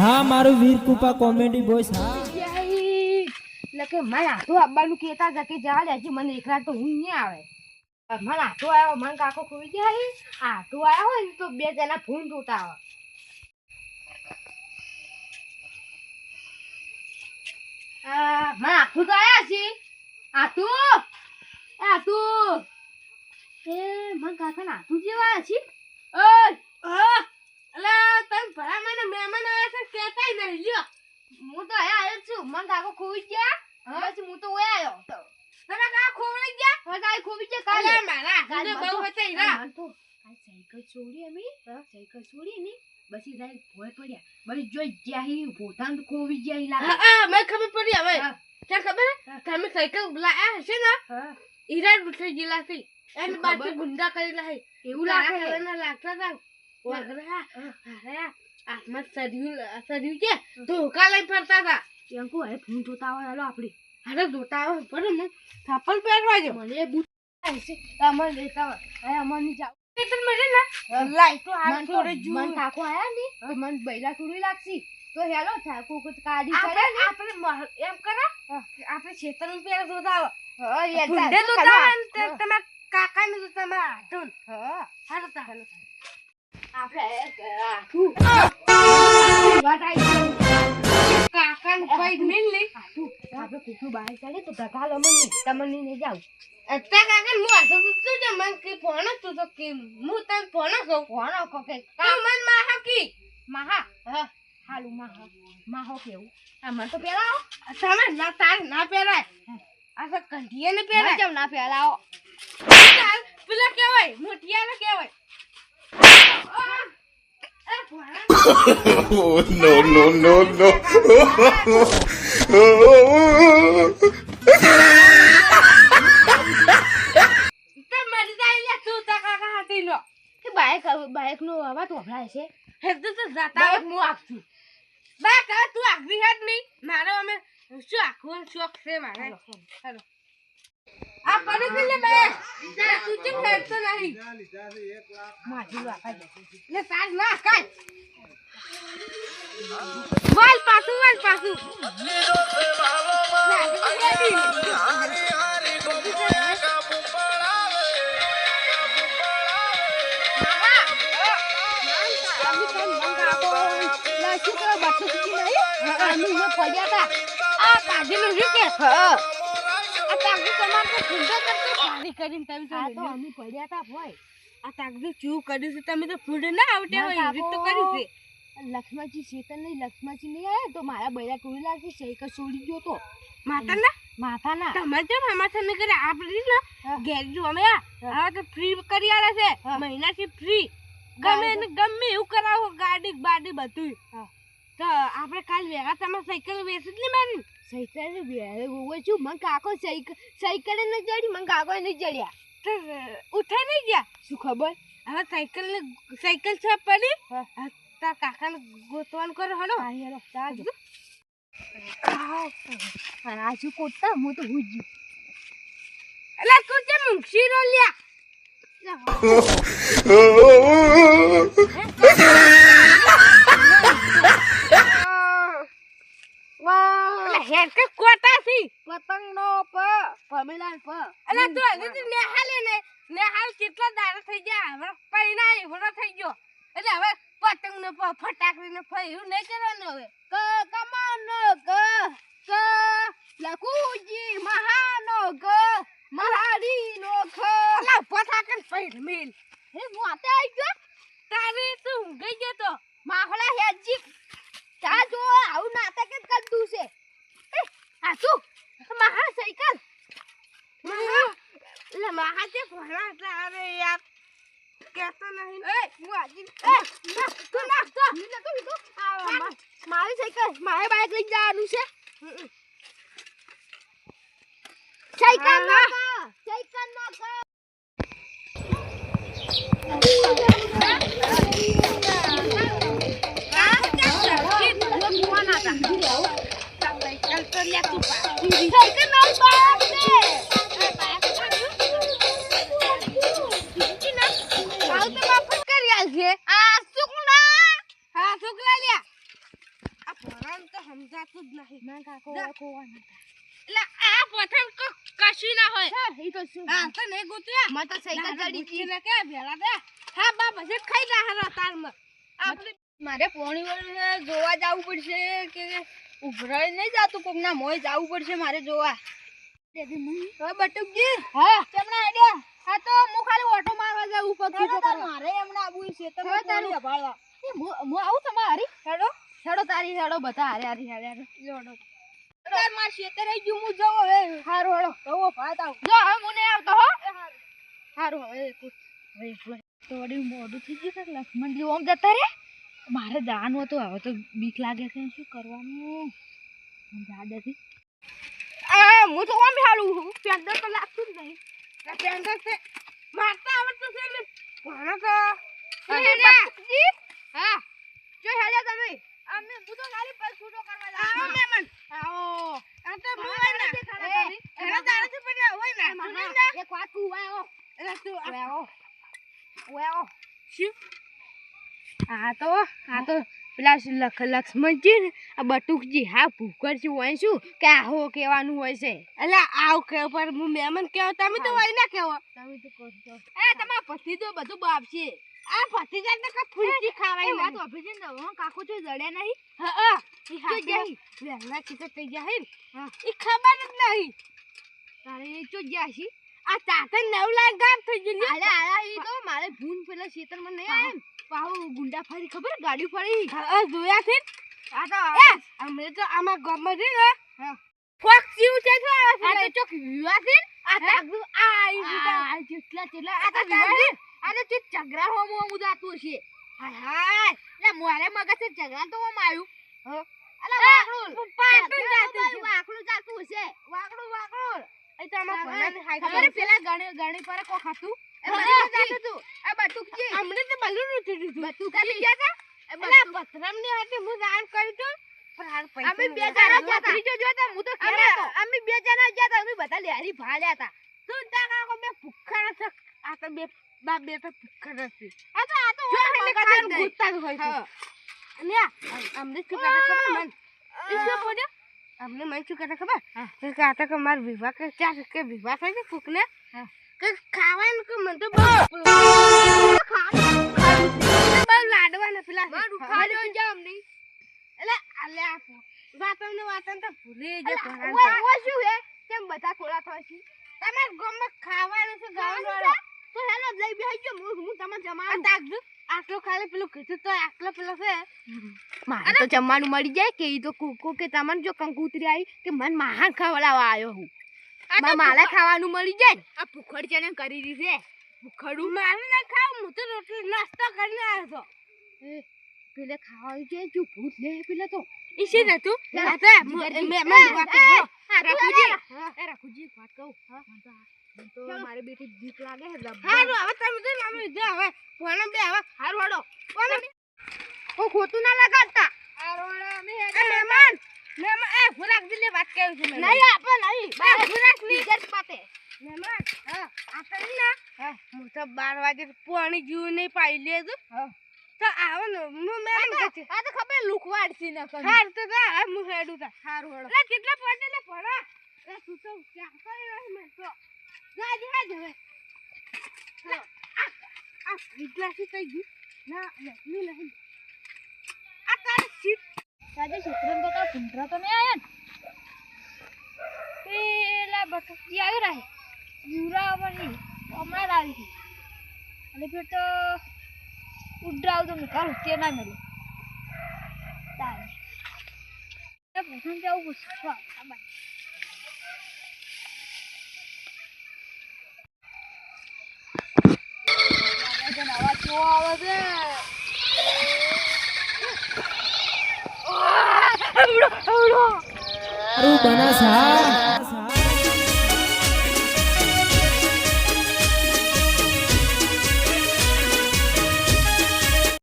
હા મારું વીર કૃપા comedy boys હા લકે મને આટો આવવાનું કહેતા હતા કે જા લે મને એકલા તો હું નહીં આવે મને આટો આવ્યો મને કાકો ખોઈ જાય આટો આવ્યો હોય ને તો બે જણા ફૂન તૂટા આવે મને આટું તો આવ્યા છે આટું એ મને કાકા ને આટું જેવા છે અલા તને ભલા મને મહેમાન આવ્યા છે કહેતાય નહીં લ્યો હું તો આવ્યો છું મને કાકો ખોઈ ગયા પછી હું તો ઓય આવ્યો તને કા ખોવાઈ ગયા હવે કાઈ ખોવી ગયા કાલે મારા હાથે બહુ હતા ઈરા તો આ સાયકલ છોડી અમે સાયકલ છોડી ને પછી જાય ભોય પડ્યા બળી જોઈ ગયા હી ભોતાન ખોવી ગયા ઈ લાગે હા મને ખબર પડી હવે ક્યાં ખબર તમે સાયકલ લાયા હશે ને ઈરા ઉઠી ગયેલા છે એને બાજુ ગુંડા કરેલા છે એવું લાગે ના લાગતા હતા વાગરા અરે આત્મા સર્યું કે ધોકા લઈ ફરતા હતા એંકુ હે ફૂન જોતા હોય હાલો આપડી હાલો જોતા હોય પર મને થાપલ પહેરવા જો મને બૂટ છે અમર લેતા હોય હે અમર ની જાવ તને મળે ને લાઈટ તો આ થોડે જુ મન કાકો આયા ને તો મન બૈલા થોડી લાગસી તો હેલો થાય કોક કાડી કરે ને આપણે એમ કરે આપણે ખેતર પેર જોતા હોય હા યાર ફૂંડે જોતા તમે કાકા ને જોતા માં આટુન હા હાલો તા હાલો આપણે કાકાને કોઈ મિલ લે આપણે કુકુ બહાર ચાલે તો ધકાલો મને તમને નહીં જાવ અત્યારે કાકા હું આતો તું જે મન કે ફોન તું તો કે હું તને ફોન કહું ફોન કો કે તું મન માહા કી માહા હા હાલુ માહો કેવું આ મન તો પેલાઓ તમે ના તાર ના પહેરાય આ તો કંઠીએ ને પહેરાય કેમ ના પહેલાઓ પેલા કેવાય મોટિયાને કેવાય Oh, no, no, no, no. Bike નો અવાજ વપરાય છે હેડ તો જાતા હું આપું બાઈક તું આગવી હેડ નહીં મારો અમે શું આખો શોખ છે મારે હેલો આ પડે છે લે બે તું કેમ હેડ તો નહીં માજી વાપા દે લે સાજ ના કાઈ વાલ પાછું લક્ષ્મણજી શેતન નહીં લક્ષ્મણજી નહીં આયા તો મારા બૈરા ટોળી લાગશે સાયકલ છોડી ગયો તો માથાના તમારે કેમ માથા ને કરે આપડી ને ઘેર જો અમે હવે તો ફ્રી કરી આલે છે મહિનાથી ફ્રી ગમે એવું કરાવો ગાડી બાડી બધું તો આપણે કાલ વેગા તમે સાયકલ વેચી જ ને મારી સાયકલ વેચું છું મને કાકો સાયકલ ન ચડી મને કાકો નહીં ચડ્યા તો ઉઠાઈ નહીં ગયા શું ખબર હવે સાયકલ છે પડી તાર કાકાને ગોતવાનું કરો હલો હેલો તાજો રાજુ કોટા હું તો હુજી એલા તું જે મુંશી રો લ્યા હેર કે કોટા સી પતંગ નો પ પમેલાલ પ એલા તું હજી નેહાલ કેટલા દાડા થઈ ગયા હવે પૈણા એવડો થઈ ગયો એટલે હવે પતંગ ને ફટાકડી ને ફયું નહીં કરવાનું હવે કમાનો લખુજી મહાનો મહારી નો લા ફટાકડ ફઈડ મિલ હે હું આતે આવી ગયો તારે તું ગઈ ગયો તો માખલા હેજી તા જો આવું નાટક જ કરતું છે આ તું મહા સાયકલ મહા તે ફોડા તારે યાર કેતો નહીં એ હું આજી તું નાખ તો મારી સાયકલ મારે બાઈક લઈ જવાનું છે સાયકલ નાખ નહીં ના કાકો ખોવાના એટલે આ પથન કશું ના હોય ઈ તો શું હા તો નહીં ગોત્યા મત તો સાયકલ ચડી ગઈ ને કે ભેળા દે હા બા પછી ખાઈ જા હરા તારમાં આપણે મારે પોણી વળ જોવા જવું પડશે કે ઉભરાઈ નહીં જાતું કોક ના મોય જવું પડશે મારે જોવા દેદી મું હવે બટુકજી હા કેમણા આડ્યા હા તો હું ખાલી ઓટો મારવા જાઉં ઉપર તો મારે એમણા આવું છે તમે તારી ભાળવા હું આવું તમારી હેડો હેડો તારી હેડો બધા હારે હારી હેડો હેડો તાર માર શેતે રહી ગયું હું જવો હે હારું હેડો જવો ભાત આવ જો હવે મને આવતો હો હારું હવે તો વડી મોડું થઈ ગયું કે લક્ષ્મણજી ઓમ જતા રે મારે જવાનું હતું હવે તો બીક લાગે છે શું કરવાનું જા દેતી હું તો ઓમ હાલું પેન્ડર તો લાગતું જ નહીં પેન્ડર છે મારતા આવડતું છે ને ભણો તો હા જો હેડ્યા તમે અમે હું તો ખાલી પર છૂટો કરવા જાવ આવો મેમન આવો આ તો મોય ના એના દાડે પડ્યા હોય ને એક વાત કુ આવો એટલે તું આવો શું આ તો પેલા લક્ષ્મણજી ને આ બટુકજી હા ભૂખરજી હોય શું કે આહો કહેવાનું હોય છે એટલે આવ કે પર હું મેમન કહેવો તમે તો હોય ના કહેવો તમે તો કહો એ તમારા પતિ તો બધું બાપ છે આ ભતીજા ને કા ફૂલકી ખાવાય વાત ઓફિસે ને હું કાકો તો જડ્યા નહીં હા ઈ હા ગઈ વેલા કિતે થઈ ગયા હે ઈ ખબર જ નહીં તારે ચો ગયા છી આ તાતે 9 લાખ ગામ થઈ ગઈ અલે આ ઈ તો મારે ભૂન પેલા ખેતર માં નહીં આયા પાહો ગુંડા ફરી ખબર ગાડી ફરી હા જોયા છે આ તો અમે તો આમાં ગમ છે ને હા ફોક જીવ છે આ તો ચોક વિવા છે આ તાગુ આ જેટલા આ તો આને તે ઝઘડા હોમો ઉદાતું છે હાય હાય લે મોરે મગજ તે ઝઘડા તો ઓમ આવ્યું હ અલા વાકડું પાટું જાતું છે વાકડું જાતું છે વાકડું એ તો આમાં ભણાને હાય ખબર પેલા ગણી પર કો ખાતું એ મને જાતું તું એ બટુકજી અમને તો બલું નથી દીધું બટુકજી ગયા તા એ બલા પથરમ ની હતી હું જાણ કરી તો અમે બે જણા ગયા ત્રીજો જોતા હું તો કેતો અમે બે જણા ગયા તા અમે બધા લેરી ભાળ્યા તા તું તા કો મે ભૂખા નથી આ તો બે બા બેટા ભૂખા નથી આ તો મગજ ગુત્તા હોય છે અને અમને શું કરે ખબર મન ઈસો બોડે અમને મન શું કરે ખબર કે આ તો માર વિવાહ કે ક્યાં કે વિવાહ થાય છે કુકને કે ખાવાનું કે મન તો બહુ લાડવાના પેલા માર ઉખાડ્યો જામ નહીં એટલે આલે આપો વાતન તો ભૂલી જ ઓય શું હે કેમ બધા ખોળા થાય છે તમાર ગોમાં ખાવાનું છે ગાવાનું તો હેલો લઈ બેહી ગયો હું તમને જમાડું તાકજો આટલો ખાલી પેલું કીધું તો આટલો પેલો છે મારે તો જમવાનું મળી જાય કે ઈ તો કુકો કે તમને જો કંકુતરી આવી કે મન મહાન ખવડાવવા આવ્યો હું મારે ખાવાનું મળી જાય ને આ ભૂખડ છે ને કરી દીધે ભૂખડું મારે ના ખાવ હું તો રોટલી નાસ્તો કરીને આવ્યો તો પેલે ખાવા કે જો ભૂત લે પેલે તો ઈસી ને તું મે વાત કહું રાખુજી વાત કહું હા તો મારી બેટી બીક લાગે હે હારું હવે તમે તો નામે દે હવે ફોન બે હવે હારું હડો કોણ ઓ ખોટું ના લગાડતા હારું અમે હે મહેમાન એ ફુરાક દિલે વાત કહું છું નહીં આપો નહીં બા ફુરાક ની ઇજ્જત પાતે મહેમાન હા આ ના હા હું તો 12 વાગે પાણી જીવ નહીં પાઈ લેજો હા તો આવો ને હું મહેમાન કે છે આ તો ખબર લુકવાડ સી ન કર હાર તો જા હું હેડું તા હારું હડો લે કેટલા પડે લે ભણા એ તું તો ક્યાં કરી રહી મે તો ગાડી હવે આ વિદ્યાસી કઈ ગયું ના નહીં આ તાર સીટ સાજે છોકરાને તો પુંડરા તો નહીં આયા ને પેલા બટુકી આવી રહે યુરા બની હમણાં આવી હતી અને ફિર તો ઉડરાવ તો નિકાલ તે ના મળે તારે પૂછન જાવું પૂછવા બાય આવા ચો આવે છે અરુ બનાસા